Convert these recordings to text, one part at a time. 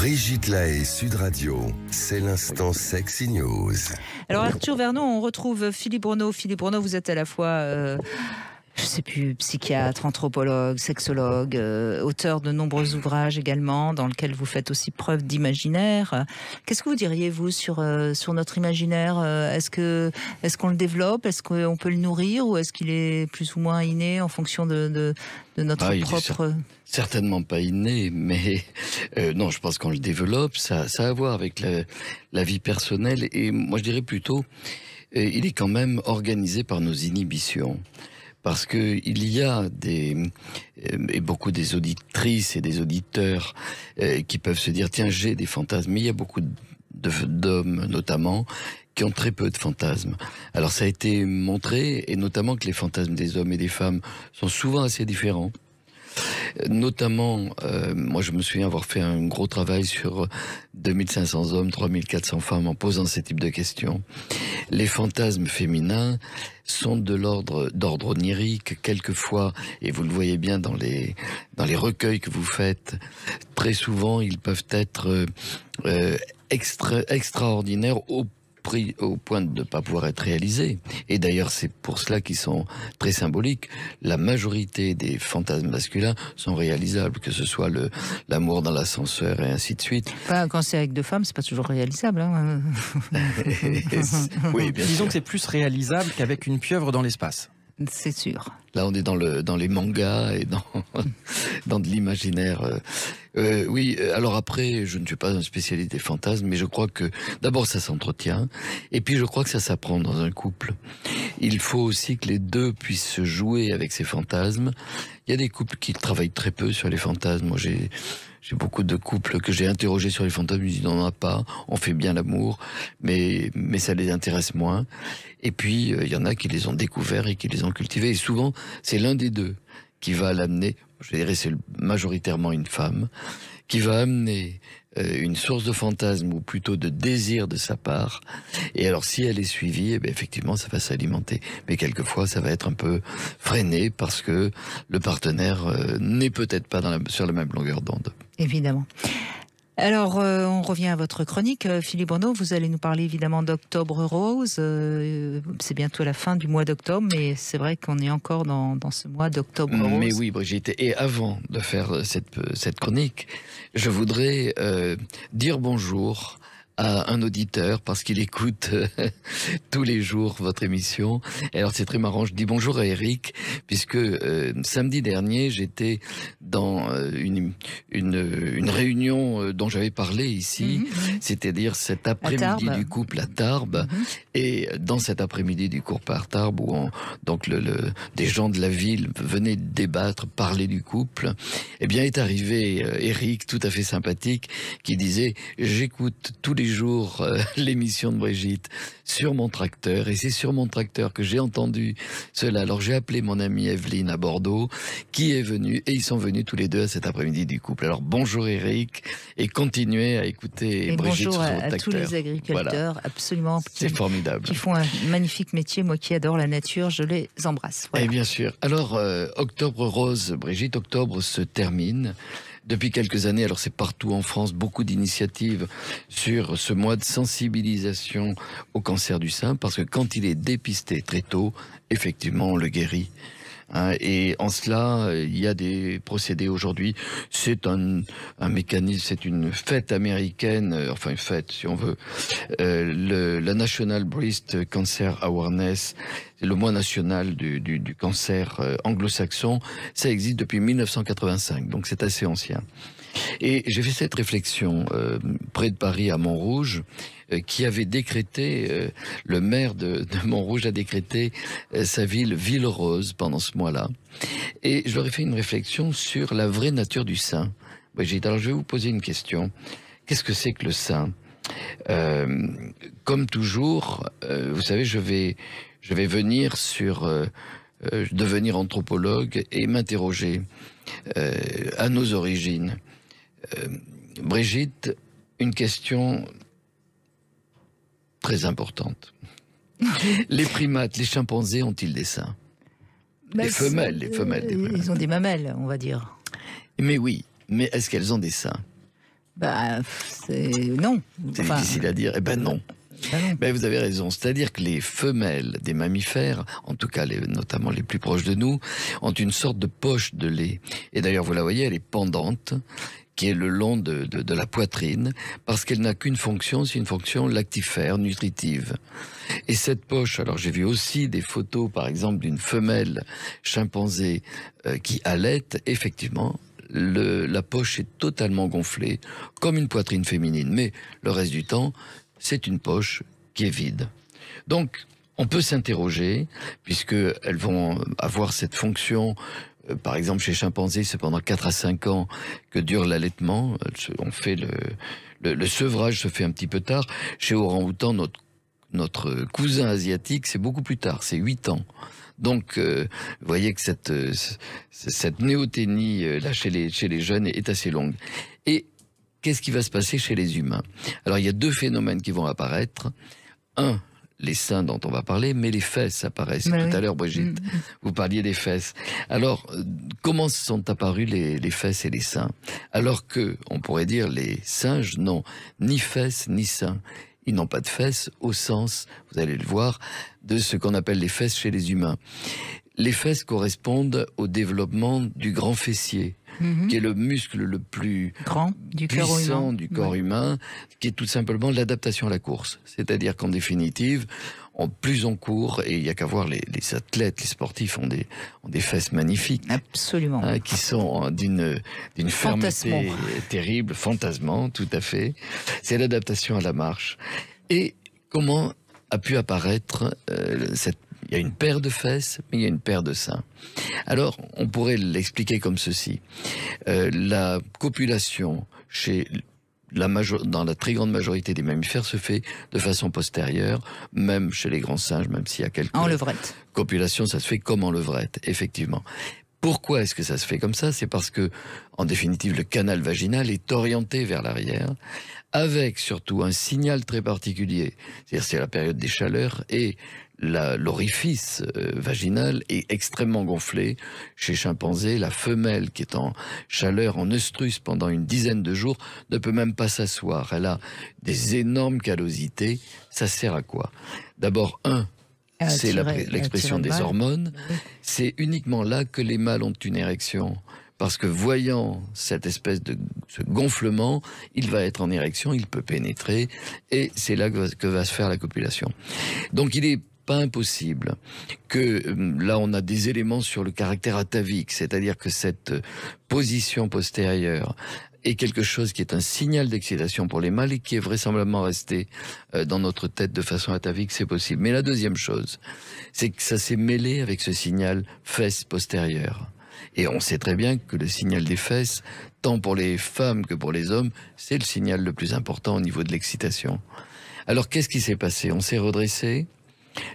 Brigitte Lahaie, Sud Radio, c'est l'instant Sexy News. Alors Arthur Vernon, on retrouve Philippe Bruneau. Philippe Bruneau, vous êtes à la fois, je sais plus, psychiatre, anthropologue, sexologue, auteur de nombreux ouvrages également, dans lesquels vous faites aussi preuve d'imaginaire. Qu'est-ce que vous diriez, vous, sur notre imaginaire? Est-ce qu'on le développe? Est-ce qu'on peut le nourrir? Ou est-ce qu'il est plus ou moins inné en fonction de notre propre... Certainement pas inné, mais non, je pense qu'on le développe. Ça a à voir avec la vie personnelle. Et moi, je dirais plutôt, il est quand même organisé par nos inhibitions. Parce que il y a et beaucoup des auditrices et des auditeurs qui peuvent se dire, tiens, j'ai des fantasmes. Mais il y a beaucoup d'hommes, notamment, qui ont très peu de fantasmes. Alors ça a été montré, et notamment que les fantasmes des hommes et des femmes sont souvent assez différents. Notamment, moi je me souviens avoir fait un gros travail sur 2500 hommes, 3400 femmes en posant ce type de questions. Les fantasmes féminins sont d'ordre onirique, quelquefois, et vous le voyez bien dans les recueils que vous faites, très souvent ils peuvent être extraordinaires au point de ne pas pouvoir être réalisés. Et d'ailleurs, c'est pour cela qu'ils sont très symboliques. La majorité des fantasmes masculins sont réalisables, que ce soit l'amour dans l'ascenseur et ainsi de suite. Enfin, quand c'est avec deux femmes, c'est pas toujours réalisable. Hein. Oui, bien Disons sûr. que c'est plus réalisable qu'avec une pieuvre dans l'espace. C'est sûr. Là, on est dans les mangas et dans de l'imaginaire. Oui, alors après, je ne suis pas un spécialiste des fantasmes, mais je crois que d'abord ça s'entretient, et puis je crois que ça s'apprend dans un couple. Il faut aussi que les deux puissent se jouer avec ces fantasmes. Il y a des couples qui travaillent très peu sur les fantasmes. Moi, j'ai beaucoup de couples que j'ai interrogés sur les fantasmes, ils disent on n'en a pas, on fait bien l'amour, mais ça les intéresse moins. Et puis, il y en a qui les ont découverts et qui les ont cultivés, et souvent, c'est l'un des deux qui va l'amener, je dirais c'est majoritairement une femme, qui va amener une source de fantasme, ou plutôt de désir de sa part. Et alors, si elle est suivie, eh bien, effectivement, ça va s'alimenter. Mais quelquefois, ça va être un peu freiné parce que le partenaire n'est peut-être pas sur la même longueur d'onde. Évidemment. Alors, on revient à votre chronique. Philippe Bruneau, vous allez nous parler évidemment d'Octobre Rose. C'est bientôt la fin du mois d'octobre, mais c'est vrai qu'on est encore dans ce mois d'Octobre Rose. Mais oui, Brigitte, et avant de faire cette chronique, je voudrais dire bonjour à un auditeur, parce qu'il écoute tous les jours votre émission. Et alors c'est très marrant, je dis bonjour à Eric, puisque samedi dernier, j'étais dans une réunion dont j'avais parlé ici, c'est-à-dire cet après-midi du couple à Tarbes. Et dans cet après-midi du couple à Tarbes, où donc des gens de la ville venaient débattre, parler du couple, eh bien est arrivé Eric, tout à fait sympathique, qui disait « J'écoute tous les jours l'émission de Brigitte sur mon tracteur, et c'est sur mon tracteur que j'ai entendu cela. Alors j'ai appelé mon amie Evelyne à Bordeaux, qui est venue, et ils sont venus tous les deux à cet après-midi du couple. Alors bonjour Eric, et continuez à écouter Brigitte sur votre tracteur. Bonjour à tous les agriculteurs, voilà. Absolument. C'est formidable. Qui font un magnifique métier, moi qui adore la nature, je les embrasse. Voilà. Et bien sûr. Alors, Octobre Rose, Brigitte, octobre se termine. Depuis quelques années, alors c'est partout en France, beaucoup d'initiatives sur ce mois de sensibilisation au cancer du sein, parce que quand il est dépisté très tôt, effectivement, on le guérit. Et en cela, il y a des procédés aujourd'hui. C'est un mécanisme, c'est une fête américaine, enfin une fête si on veut, la National Breast Cancer Awareness, c'est le mois national du cancer anglo-saxon. Ça existe depuis 1985, donc c'est assez ancien. Et j'ai fait cette réflexion près de Paris, à Montrouge, qui avait décrété, le maire de Montrouge a décrété sa ville rose pendant ce mois-là. Et je leur ai fait une réflexion sur la vraie nature du sein. Brigitte, alors je vais vous poser une question. Qu'est-ce que c'est que le sein? Comme toujours, vous savez, je vais venir devenir anthropologue et m'interroger à nos origines. Brigitte, une question très importante. Les primates, les chimpanzés ont-ils des seins? Les femelles des primates. Ils ont des mamelles, on va dire. Mais oui, mais est-ce qu'elles ont des seins? Non. C'est difficile à dire. Eh ben non. Ben vous avez raison. C'est-à-dire que les femelles des mammifères, en tout cas notamment les plus proches de nous, ont une sorte de poche de lait. Et d'ailleurs, vous la voyez, elle est pendante, qui est le long de la poitrine, parce qu'elle n'a qu'une fonction, c'est une fonction lactifère, nutritive. Et cette poche, alors j'ai vu aussi des photos, par exemple, d'une femelle chimpanzé qui allaite, effectivement, la poche est totalement gonflée, comme une poitrine féminine. Mais le reste du temps, c'est une poche qui est vide. Donc, on peut s'interroger, puisqu'elles vont avoir cette fonction. Par exemple, chez chimpanzés, c'est pendant 4 à 5 ans que dure l'allaitement. On fait le sevrage se fait un petit peu tard. Chez orang-outan, notre cousin asiatique, c'est beaucoup plus tard, c'est 8 ans. Donc, vous voyez que cette néoténie là chez les jeunes est assez longue. Et qu'est-ce qui va se passer chez les humains? Alors, il y a 2 phénomènes qui vont apparaître. Un, les seins dont on va parler, mais les fesses apparaissent. Tout à l'heure, Brigitte, vous parliez des fesses. Alors, comment sont apparus les fesses et les seins? Alors que, on pourrait dire, les singes n'ont ni fesses ni seins. Ils n'ont pas de fesses au sens, vous allez le voir, de ce qu'on appelle les fesses chez les humains. Les fesses correspondent au développement du grand fessier, qui est le muscle le plus grand du puissant du corps humain, qui est tout simplement l'adaptation à la course. C'est-à-dire qu'en définitive, plus on court, et il n'y a qu'à voir les athlètes, les sportifs ont des fesses magnifiques. Absolument. Qui sont d'une fermeté terrible, fantasmant, tout à fait. C'est l'adaptation à la marche. Et comment a pu apparaître il y a une paire de fesses, mais il y a une paire de seins. Alors, on pourrait l'expliquer comme ceci. La copulation dans la très grande majorité des mammifères se fait de façon postérieure, même chez les grands singes, même s'il y a quelques... En levrette. Copulation, ça se fait comme en levrette, effectivement. Pourquoi est-ce que ça se fait comme ça? C'est parce que, en définitive, le canal vaginal est orienté vers l'arrière, avec surtout un signal très particulier. C'est-à-dire c'est la période des chaleurs et l'orifice vaginal est extrêmement gonflé. Chez chimpanzé, la femelle qui est en chaleur, en œstrus pendant une dizaine de jours, ne peut même pas s'asseoir. Elle a des énormes callosités. Ça sert à quoi? D'abord, c'est l'expression des hormones. C'est uniquement là que les mâles ont une érection. Parce que voyant cette espèce de ce gonflement, il va être en érection, il peut pénétrer, et c'est là que va se faire la copulation. Donc il est pas impossible que là on a des éléments sur le caractère atavique, c'est-à-dire que cette position postérieure est quelque chose qui est un signal d'excitation pour les mâles et qui est vraisemblablement resté dans notre tête de façon atavique, c'est possible. Mais la deuxième chose, c'est que ça s'est mêlé avec ce signal fesse postérieure. Et on sait très bien que le signal des fesses, tant pour les femmes que pour les hommes, c'est le signal le plus important au niveau de l'excitation. Alors qu'est-ce qui s'est passé? On s'est redressé,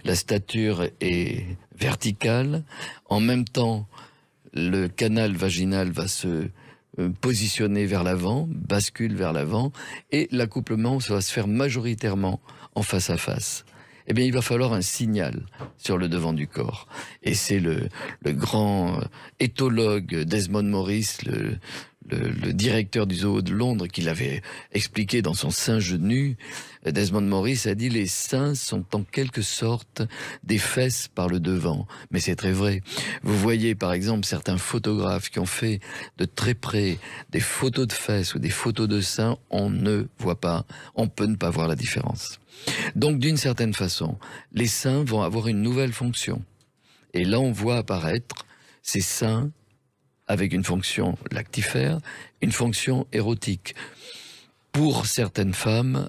la stature est verticale, en même temps le canal vaginal va se positionner vers l'avant, bascule vers l'avant, et l'accouplement ça va se faire majoritairement en face à face. Eh bien, il va falloir un signal sur le devant du corps. Et c'est le grand éthologue Desmond Morris, le directeur du zoo de Londres, qui l'avait expliqué dans son Singe nu. Desmond Morris a dit: les seins sont en quelque sorte des fesses par le devant. Mais c'est très vrai. Vous voyez par exemple certains photographes qui ont fait de très près des photos de fesses ou des photos de seins, on ne voit pas, on peut ne pas voir la différence. Donc d'une certaine façon, les seins vont avoir une nouvelle fonction. Et là on voit apparaître ces seins avec une fonction lactifère, une fonction érotique. Pour certaines femmes,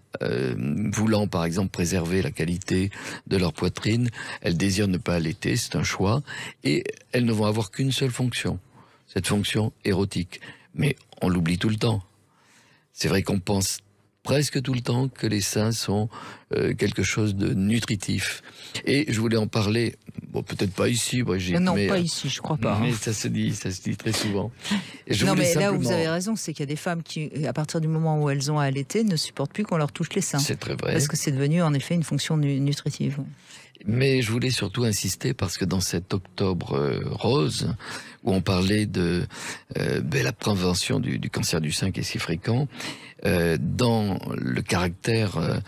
voulant par exemple préserver la qualité de leur poitrine, elles désirent ne pas allaiter, c'est un choix, et elles ne vont avoir qu'une seule fonction, cette fonction érotique. Mais on l'oublie tout le temps. C'est vrai qu'on pense presque tout le temps que les seins sont quelque chose de nutritif. Et je voulais en parler, bon, peut-être pas ici, Brigitte. Non, pas ici, je crois pas. Mais ça se dit très souvent. Et non, mais là où vous avez raison, c'est qu'il y a des femmes qui, à partir du moment où elles ont allaité, ne supportent plus qu'on leur touche les seins. C'est très vrai. Parce que c'est devenu en effet une fonction nutritive. Mais je voulais surtout insister parce que dans cet octobre rose, où on parlait de la prévention du cancer du sein qui est si fréquent, dans le caractère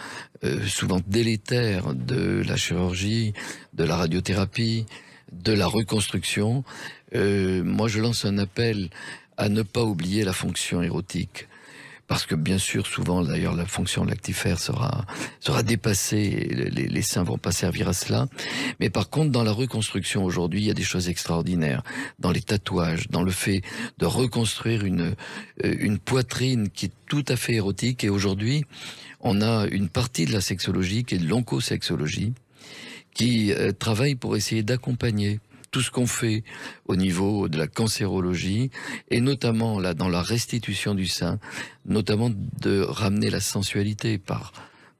souvent délétère de la chirurgie, de la radiothérapie, de la reconstruction, moi je lance un appel à ne pas oublier la fonction érotique. Parce que bien sûr, souvent d'ailleurs, la fonction lactifère sera dépassée, les seins vont pas servir à cela. Mais par contre, dans la reconstruction aujourd'hui, il y a des choses extraordinaires. Dans les tatouages, dans le fait de reconstruire une poitrine qui est tout à fait érotique. Et aujourd'hui, on a une partie de la sexologie qui est de l'oncosexologie, qui travaille pour essayer d'accompagner tout ce qu'on fait au niveau de la cancérologie, et notamment là dans la restitution du sein, notamment de ramener la sensualité par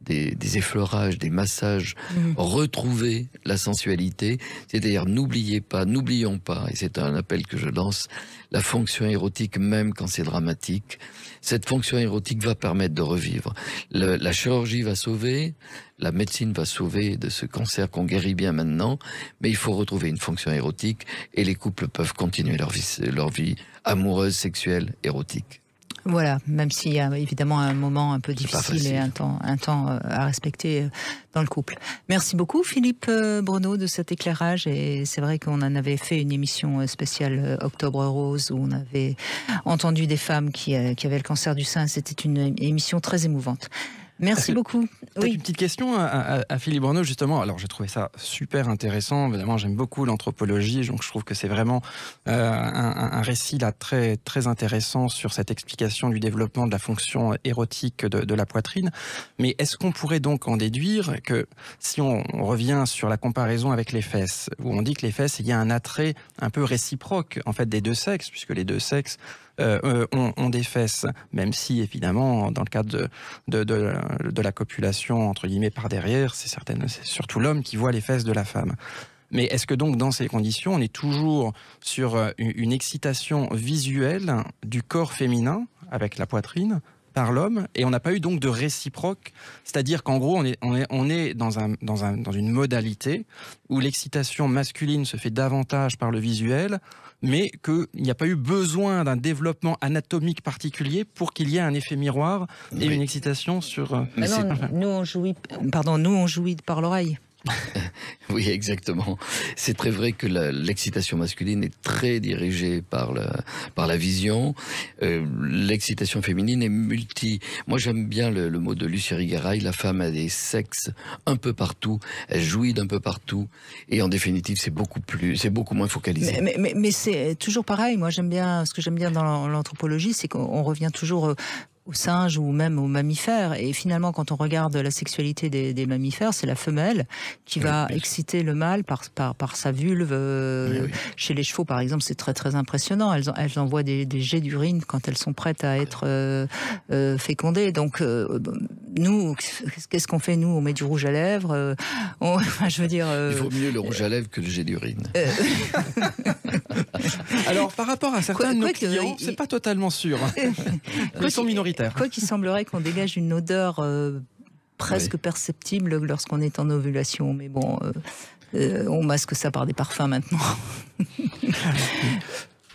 des effleurages, des massages, retrouver la sensualité, c'est-à-dire n'oublions pas, et c'est un appel que je lance, la fonction érotique même quand c'est dramatique. Cette fonction érotique va permettre de revivre. La chirurgie va sauver, la médecine va sauver de ce cancer qu'on guérit bien maintenant, mais il faut retrouver une fonction érotique et les couples peuvent continuer leur vie amoureuse, sexuelle, érotique. Voilà, même s'il y a évidemment un moment un peu difficile et un temps à respecter dans le couple. Merci beaucoup Philippe Bruneau de cet éclairage, et c'est vrai qu'on en avait fait une émission spéciale Octobre Rose où on avait entendu des femmes qui avaient le cancer du sein. C'était une émission très émouvante. Merci beaucoup. Peut-être une petite question à Philippe Bruneau, justement. Alors, j'ai trouvé ça super intéressant. Évidemment, j'aime beaucoup l'anthropologie, donc je trouve que c'est vraiment un récit là très, très intéressant sur cette explication du développement de la fonction érotique de la poitrine. Mais est-ce qu'on pourrait donc en déduire que, si on revient sur la comparaison avec les fesses, où on dit que les fesses, il y a un attrait un peu réciproque, en fait, des deux sexes, puisque les deux sexes ont des fesses, même si évidemment dans le cadre de la copulation entre guillemets par derrière, c'est surtout l'homme qui voit les fesses de la femme. Mais est-ce que donc dans ces conditions on est toujours sur une excitation visuelle du corps féminin avec la poitrine par l'homme, et on n'a pas eu donc de réciproque, c'est-à-dire qu'en gros on est dans une modalité où l'excitation masculine se fait davantage par le visuel, mais qu'il n'y a pas eu besoin d'un développement anatomique particulier pour qu'il y ait un effet miroir et une excitation sur... nous on jouit par l'oreille. Oui, exactement. C'est très vrai que l'excitation masculine est très dirigée par la vision. L'excitation féminine est multi. Moi, j'aime bien le mot de Lucie Rigaray. La femme a des sexes un peu partout. Elle jouit d'un peu partout. Et en définitive, c'est beaucoup moins focalisé. Mais c'est toujours pareil. Moi, ce que j'aime bien dans l'anthropologie, c'est qu'on revient toujours aux singes ou même aux mammifères. Et finalement, quand on regarde la sexualité des mammifères, c'est la femelle qui va exciter le mâle par sa vulve. Chez les chevaux, par exemple, c'est très très impressionnant. Elles envoient des jets d'urine quand elles sont prêtes à être fécondées. Donc, nous, qu'est-ce qu'on fait? Nous, on met du rouge à lèvres. Je veux dire... Il vaut mieux le rouge à lèvres que le jet d'urine. Alors, par rapport à certains de nos clients, c'est pas totalement sûr. Ils sont minoritaires. Quoi qu'il semblerait qu'on dégage une odeur presque perceptible lorsqu'on est en ovulation. Mais bon, on masque ça par des parfums maintenant.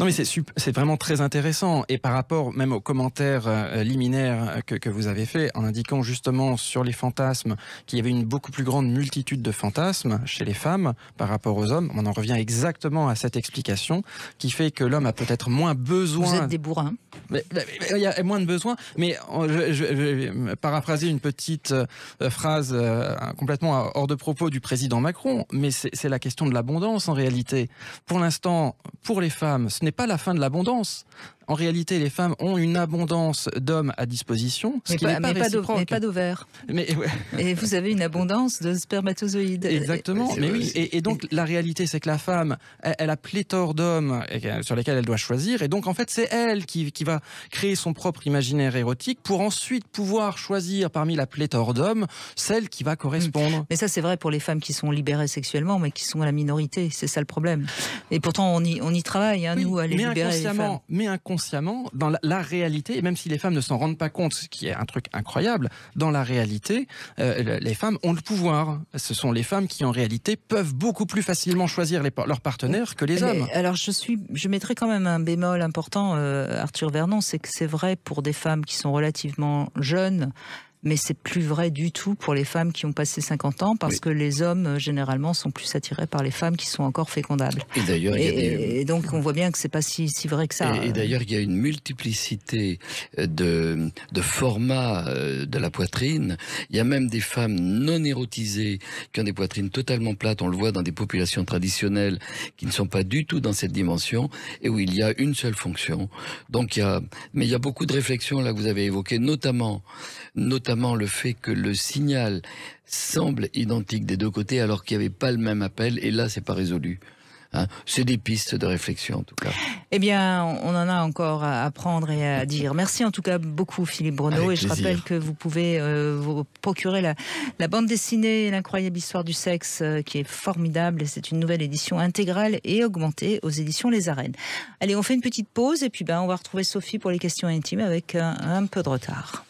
Non mais c'est vraiment très intéressant, et par rapport même aux commentaires liminaires que vous avez fait en indiquant justement sur les fantasmes qu'il y avait une beaucoup plus grande multitude de fantasmes chez les femmes par rapport aux hommes, on en revient exactement à cette explication qui fait que l'homme a peut-être moins besoin... Vous êtes des bourrins. Il y a moins de besoin, mais je vais paraphraser une petite phrase complètement hors de propos du président Macron, mais c'est la question de l'abondance en réalité. Pour l'instant, pour les femmes, ce n'est pas la fin de l'abondance. En réalité, les femmes ont une abondance d'hommes à disposition, ce qui n'est pas réciproque. Mais pas d'ovaires. Et vous avez une abondance de spermatozoïdes. Exactement, mais oui. Et donc, la réalité, c'est que la femme, elle a pléthore d'hommes sur lesquels elle doit choisir. Et donc, en fait, c'est elle qui va créer son propre imaginaire érotique pour ensuite pouvoir choisir parmi la pléthore d'hommes celle qui va correspondre. Mais ça, c'est vrai pour les femmes qui sont libérées sexuellement, mais qui sont la minorité. C'est ça le problème. Et pourtant, on y travaille, nous, à les libérer. Mais inconsciemment, inconsciemment, dans la réalité, et même si les femmes ne s'en rendent pas compte, ce qui est un truc incroyable, dans la réalité, les femmes ont le pouvoir. Ce sont les femmes qui, en réalité, peuvent beaucoup plus facilement choisir leurs partenaires que les hommes. Alors, je mettrais quand même un bémol important, Arthur Vernon, c'est que c'est vrai pour des femmes qui sont relativement jeunes, mais c'est plus vrai du tout pour les femmes qui ont passé 50 ans, parce que les hommes, généralement, sont plus attirés par les femmes qui sont encore fécondables. Et d'ailleurs, et donc, on voit bien que c'est pas si vrai que ça. Et d'ailleurs, il y a une multiplicité de formats de la poitrine. Il y a même des femmes non érotisées qui ont des poitrines totalement plates. On le voit dans des populations traditionnelles qui ne sont pas du tout dans cette dimension et où il y a une seule fonction. Donc, mais il y a beaucoup de réflexions là que vous avez évoquées, notamment le fait que le signal semble identique des deux côtés alors qu'il n'y avait pas le même appel, et là c'est pas résolu. C'est des pistes de réflexion en tout cas. Eh bien, on en a encore à apprendre et à dire. Merci en tout cas beaucoup Philippe Broneau. Avec et je plaisir. rappelle que vous pouvez vous procurer la bande dessinée L'incroyable histoire du sexe, qui est formidable, et c'est une nouvelle édition intégrale et augmentée aux éditions Les Arènes. Allez, on fait une petite pause et puis on va retrouver Sophie pour les questions intimes avec un peu de retard.